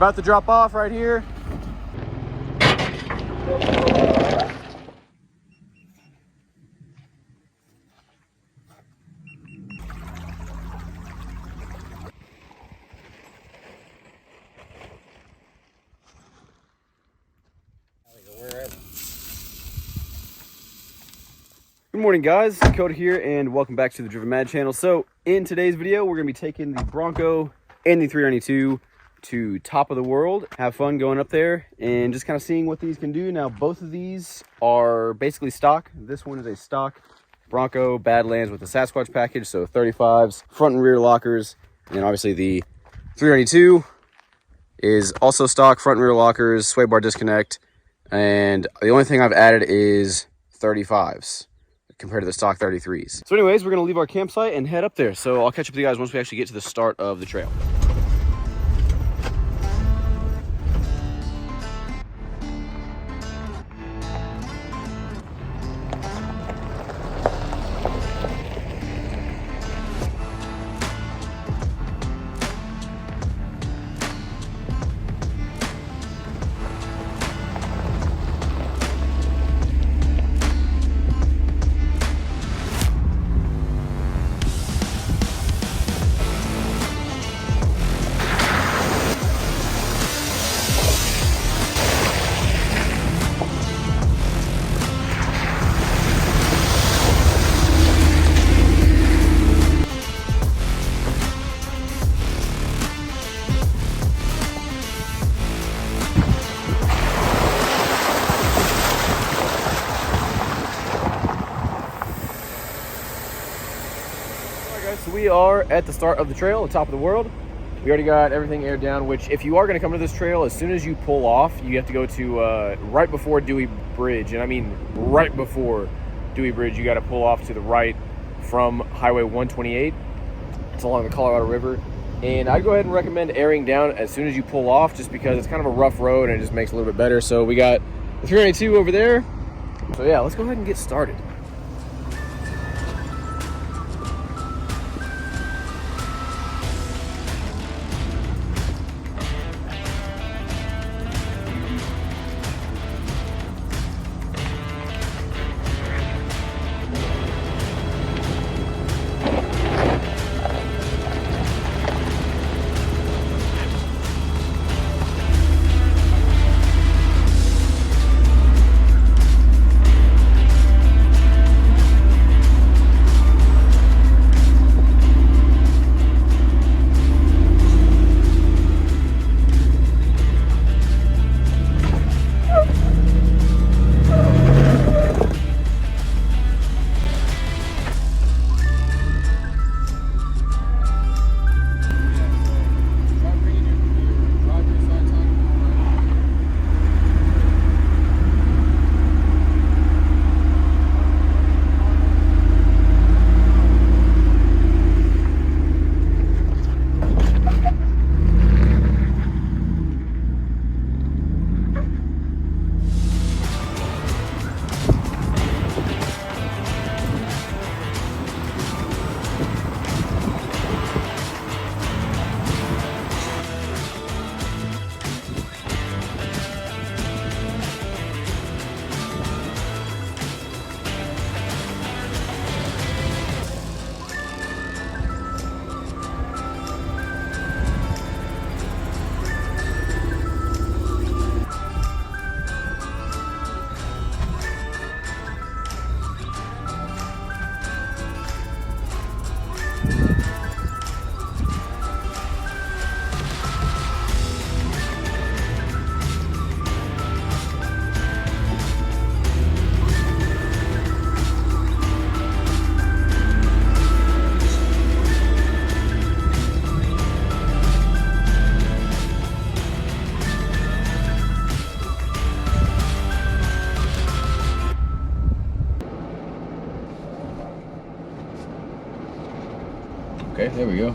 about to drop off right here. Good morning, guys. Cody here, and welcome back to the Driven Mad channel. So in today's video, we're going to be taking the Bronco and the 392 to top of the world. Have fun going up there and just kind of seeing what these can do. Now, both of these are basically stock. This one is a stock Bronco Badlands with the Sasquatch package, so 35s, front and rear lockers. And obviously the 392 is also stock, front and rear lockers, sway bar disconnect. And the only thing I've added is 35s. Compared to the stock 33s. So anyways, we're gonna leave our campsite and head up there. So I'll catch up with you guys once we actually get to the start of the trail. So we are at the start of the trail, the top of the world. We already got everything aired down, which if you are going to come to this trail, as soon as you pull off, you have to go to right before Dewey Bridge. And I mean right before Dewey Bridge, you got to pull off to the right from Highway 128. It's along the Colorado River. And I'd go ahead and recommend airing down as soon as you pull off, just because it's kind of a rough road and it just makes it a little bit better. So we got the 392 over there. So yeah, let's go ahead and get started. Okay, there we go.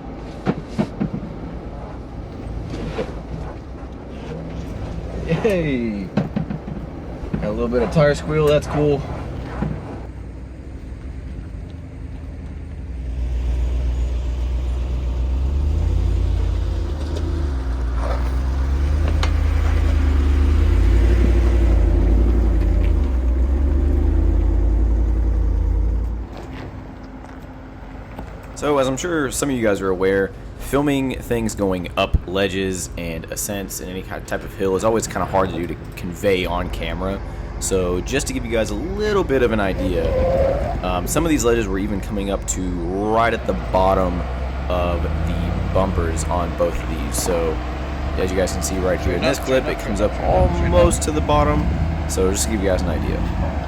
Yay! Got a little bit of tire squeal, that's cool. So as I'm sure some of you guys are aware, filming things going up ledges and ascents and any kind of type of hill is always kind of hard to do to convey on camera. So just to give you guys a little bit of an idea, some of these ledges were even coming up to right at the bottom of the bumpers on both of these. So as you guys can see right here in this clip, it comes up almost to the bottom. So just to give you guys an idea.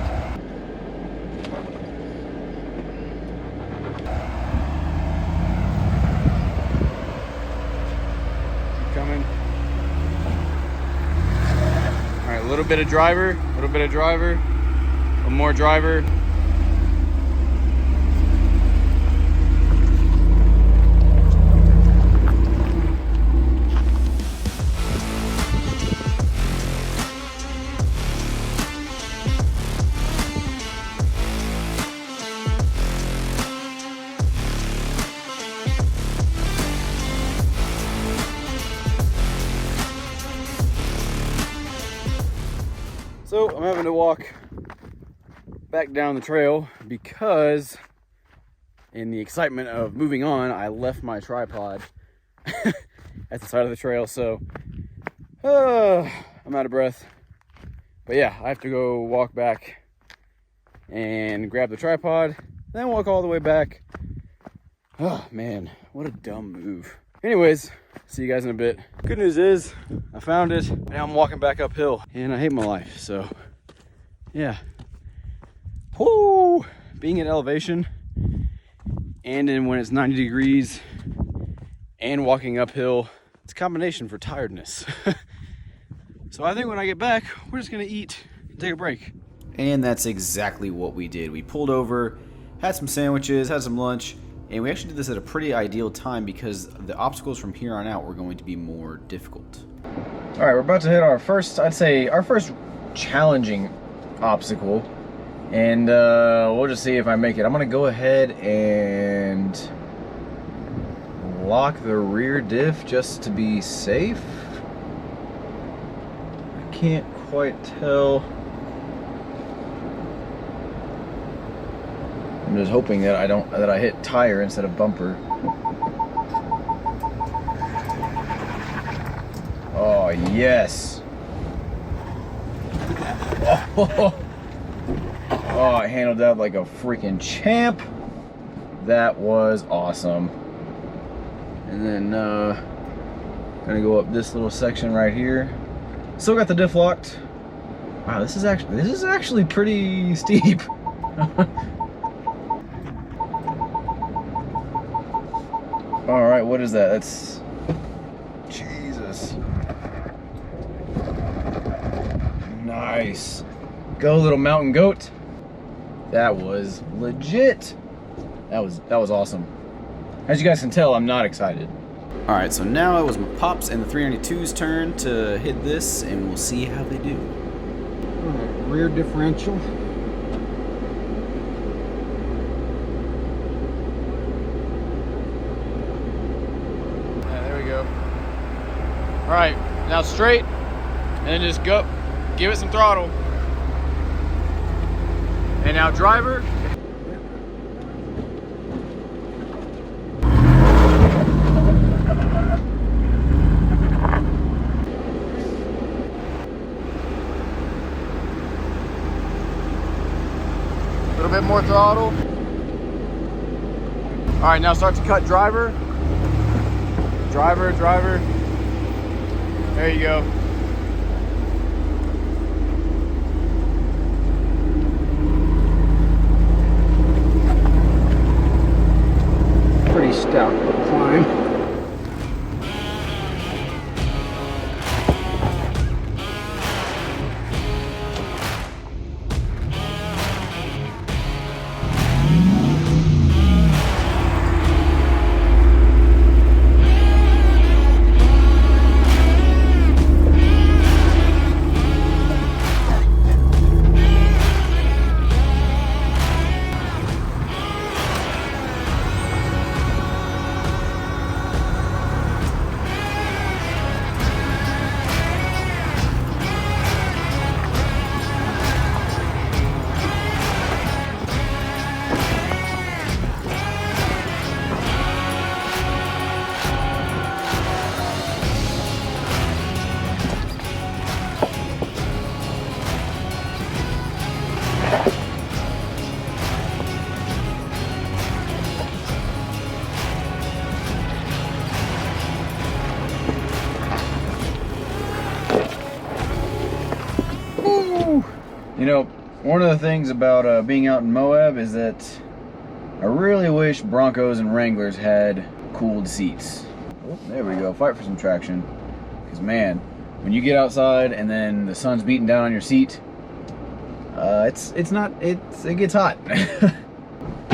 Coming. All right, a little bit of driver, one more driver. So I'm having to walk back down the trail because in the excitement of moving on, I left my tripod at the side of the trail. So I'm out of breath. But yeah, I have to go walk back and grab the tripod, then walk all the way back. Oh man, what a dumb move. Anyways, see you guys in a bit. Good news is I found it. Now I'm walking back uphill and I hate my life. So yeah. Whoo! Being at elevation and then when it's 90 degrees and walking uphill, it's a combination for tiredness. So I think when I get back, we're just gonna eat and take a break. And that's exactly what we did. We pulled over, had some sandwiches, had some lunch, and we actually did this at a pretty ideal time because the obstacles from here on out were going to be more difficult. All right, we're about to hit our first, I'd say, our first challenging obstacle. And we'll just see if I make it. I'm gonna go ahead and lock the rear diff just to be safe. I can't quite tell. I'm just hoping that I hit tire instead of bumper. Oh yes. Oh, I handled that like a freaking champ. That was awesome. And then gonna go up this little section right here. Still got the diff locked. Wow, this is actually pretty steep. All right, what is that? That's Jesus. Nice. Go, little mountain goat. That was legit. That was awesome. As you guys can tell, I'm not excited. All right, so now it was my Pops and the 392's turn to hit this, and we'll see how they do. All right, rear differential. All right, now straight, and then just go, give it some throttle. And now driver. A little bit more throttle. All right, now start to cut driver. Driver. There you go. Pretty stout climb. You know, one of the things about being out in Moab is that I really wish Broncos and Wranglers had cooled seats. Oh, there we go, fight for some traction. Because man, when you get outside and then the sun's beating down on your seat, it gets hot.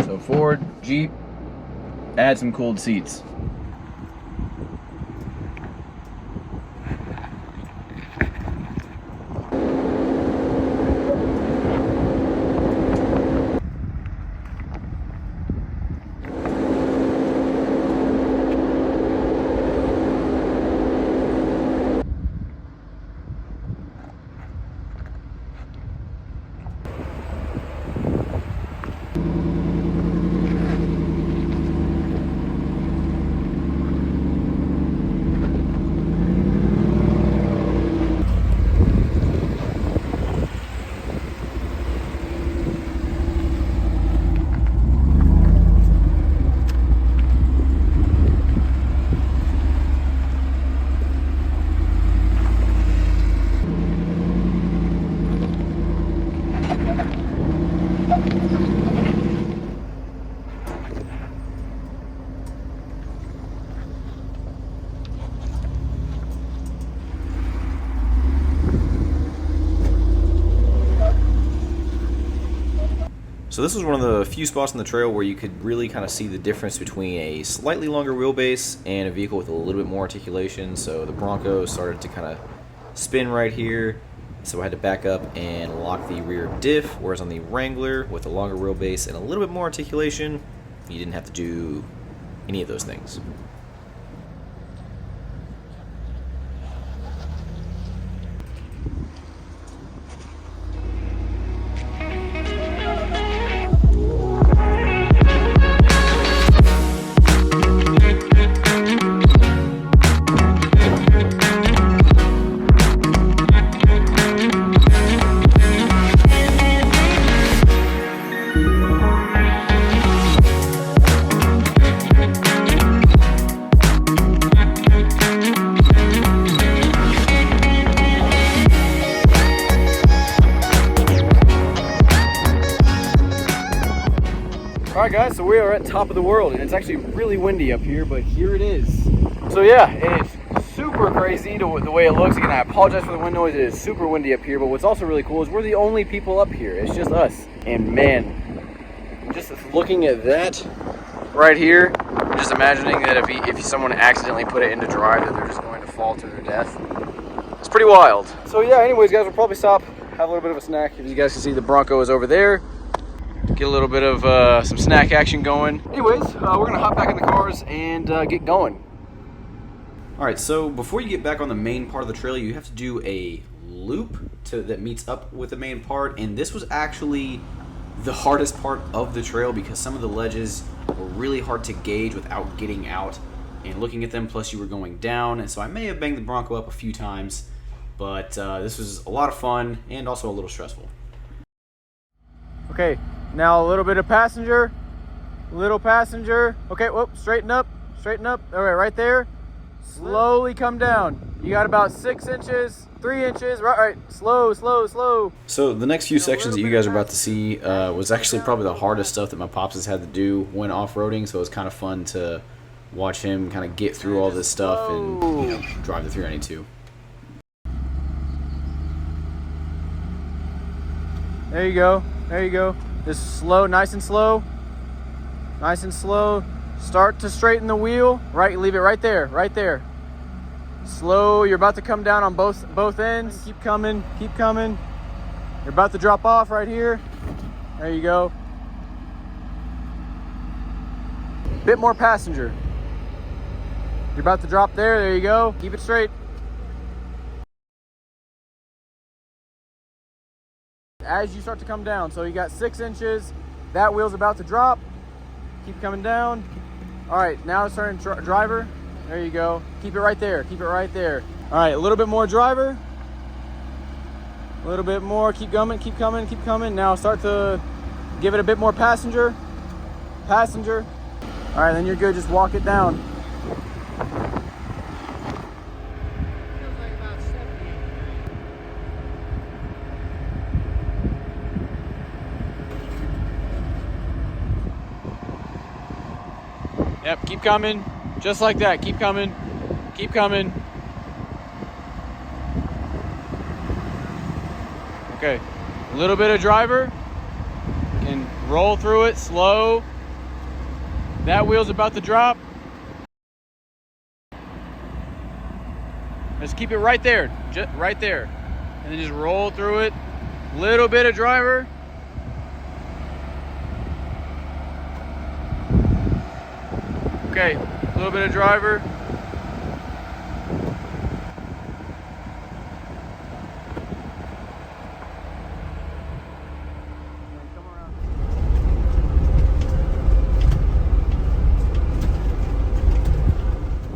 So Ford, Jeep, add some cooled seats. So this was one of the few spots on the trail where you could really kind of see the difference between a slightly longer wheelbase and a vehicle with a little bit more articulation. So the Bronco started to kind of spin right here, so I had to back up and lock the rear diff, whereas on the Wrangler with a longer wheelbase and a little bit more articulation, you didn't have to do any of those things. Alright guys, so we are at top of the world, and it's actually really windy up here, but here it is. So yeah, it's super crazy the way it looks. Again, I apologize for the wind noise. It is super windy up here, but what's also really cool is we're the only people up here. It's just us. And man, just looking at that right here, just imagining that if someone accidentally put it into drive, that they're just going to fall to their death. It's pretty wild. So yeah, anyways guys, we'll probably stop, have a little bit of a snack. If you guys can see, the Bronco is over there. Get a little bit of some snack action going. Anyways, we're gonna hop back in the cars and get going. Alright, so before you get back on the main part of the trail, you have to do a loop that meets up with the main part, and this was actually the hardest part of the trail because some of the ledges were really hard to gauge without getting out and looking at them, plus you were going down, and so I may have banged the Bronco up a few times, but this was a lot of fun and also a little stressful. Okay, now a little bit of passenger, little passenger. Okay, whoop, straighten up, straighten up. All right, right there. Slowly come down. You got about 6 inches, 3 inches, right, slow, slow, slow. So the next few sections that you guys are about to see was actually probably the hardest stuff that my pops has had to do when off-roading, so it was kind of fun to watch him kind of get through all this stuff and drive the 392. There you go, there you go. Just slow, nice and slow, nice and slow. Start to straighten the wheel, right, leave it right there, right there. Slow, you're about to come down on both ends. Keep coming, keep coming. You're about to drop off right here. There you go. Bit more passenger. You're about to drop there you go. Keep it straight. As you start to come down, so you got 6 inches, that wheel's about to drop. Keep coming down. All right, now it's turning driver. There you go. Keep it right there. Keep it right there. All right, a little bit more driver. A little bit more. Keep coming. Keep coming. Keep coming. Now start to give it a bit more passenger. Passenger. All right, then you're good. Just walk it down. Yep, keep coming. Just like that. Keep coming. Keep coming. Okay. A little bit of driver. And roll through it slow. That wheel's about to drop. Just keep it right there. Just right there. And then just roll through it. Little bit of driver. Okay, a little bit of driver.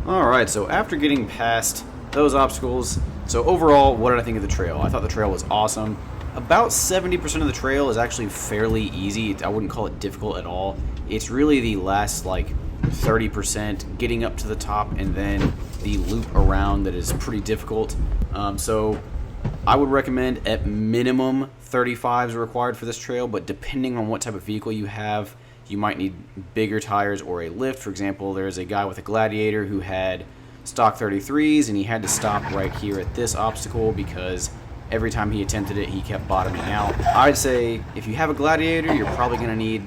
Alright, so after getting past those obstacles, so overall, what did I think of the trail? I thought the trail was awesome. About 70% of the trail is actually fairly easy. I wouldn't call it difficult at all. It's really the last like 30% getting up to the top and then the loop around that is pretty difficult. So I would recommend at minimum 35s are required for this trail, but depending on what type of vehicle you have, you might need bigger tires or a lift. For example, there's a guy with a Gladiator who had stock 33s and he had to stop right here at this obstacle because every time he attempted it, he kept bottoming out. I'd say if you have a Gladiator, you're probably going to need,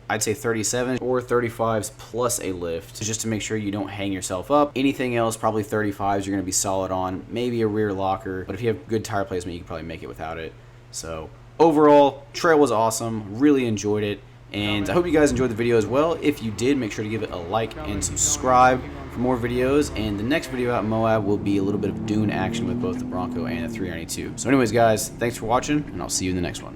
I'd say 37 or 35s plus a lift just to make sure you don't hang yourself up. Anything else, probably 35s you're going to be solid on, maybe a rear locker, but if you have good tire placement, you can probably make it without it. So overall, trail was awesome, really enjoyed it, and I hope you guys enjoyed the video as well. If you did, make sure to give it a like and subscribe for more videos, and the next video out in Moab will be a little bit of dune action with both the Bronco and the 392. So anyways guys, thanks for watching, and I'll see you in the next one.